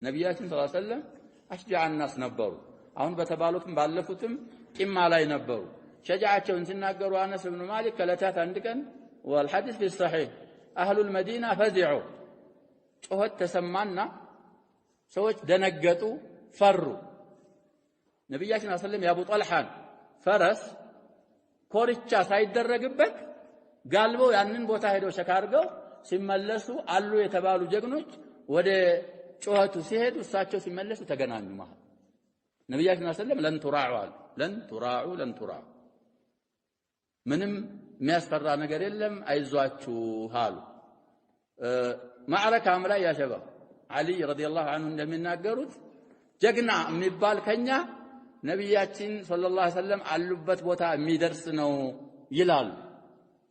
ነብያችን ሰለላሁ ዐለይሂ ወሰለም አሽጃዕ الناس ነበሩ። አሁን በተባሉትም ባለፉትም ቂማ ላይ ነበሩ። ሸጃዓቸውን ሲናገሩ አነስ ኢብኑ ማሊክ ከለታት አንድ ቀን والحديث في الصحيح اهل المدينه فزعوا ጩኸት ተሰማና ሰዎች ደነገጡ ፈሩ። ነብያችን ሰለላሁ ዐለይሂ ወሰለም የአቡ ጦልሃን ፈረስ ኮርቻ ሳይደረግበት ጋልበው ያንን ቦታ ሄደው ሸካርገው ሲመለሱ አሉ የተባሉ ጀግኖች ወደ ጩኸቱ ሲሄዱ እሳቸው ሲመለሱ ተገናኙ ማለት ነብያችን ሰለላሁ ዐለይሂ ወሰለም ለን ቱራዑ ምንም የሚያስፈራ ነገር የለም አይዟችሁ አሉ። ማዕረካም ላይ ያሸበው አሊ ረዲየላሁ ዐንሁ እንደሚናገሩት ጀግና የሚባል ከኛ ነብያችን ሰለላሁ ዐለይሂ ወሰለም አሉበት ቦታ የሚደርስ ነው ይላሉ።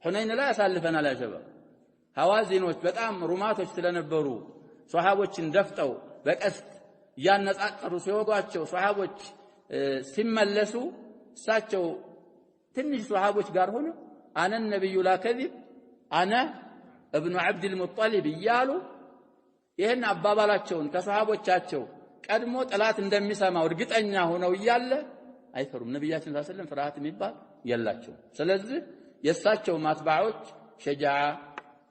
ሁነይን ላይ ያሳልፈናል ያሸበው ሐዋዚኖች በጣም ሩማቶች ስለነበሩ ሷሃቦችን ደፍጠው በቀስት ያነጻጸሩ ሲወጓቸው ሷሃቦች ሲመለሱ እሳቸው ትንሽ ሷሃቦች ጋር ሆነ አነ ነብዩ ላ ከዚብ አነ ابن عبد المطلب ይያሉ ይሄን አባባላቸውን ከሷሃቦቻቸው ቀድሞ ጠላት እንደሚሰማው እርግጠኛ ሆነው ይያለ አይፈሩም። ነብያችን ሰለላሁ ዐለይሂ ወሰለም ፍርሃት የሚባል የላቸው። ስለዚህ የሳቸው ማትባዖች ሸጃዓ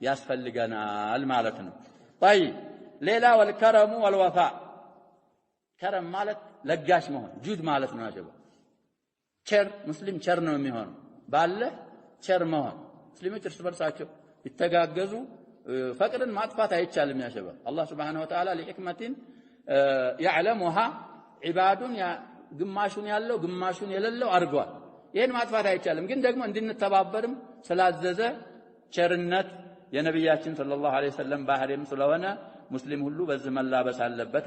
ያስፈልገናል ማለት ነው። طيب ሌላ ወልከረሙ ወልወፋ ከረም ማለት ለጋሽ መሆን ጁድ ማለት ነው። አጀባ ቸር ሙስሊም ቸር ነው የሚሆነው ባለ ቸር መሆን ሙስሊሞች እርስ በርሳቸው ይተጋገዙ ፈቅርን ማጥፋት አይቻልም። ያሸባ አላህ Subhanahu Wa Ta'ala ለሕክመቲን يعلمها عبادun ግማሹን ያለው ግማሹን የሌለው አድርጓል። ይሄን ማጥፋት አይቻልም። ግን ደግሞ እንድንተባበርም ስላዘዘ ቸርነት የነብያችን ሰለላሁ ዐለይሂ ወሰለም ባህሪም ስለሆነ ሙስሊም ሁሉ በዚህ መላበስ አለበት።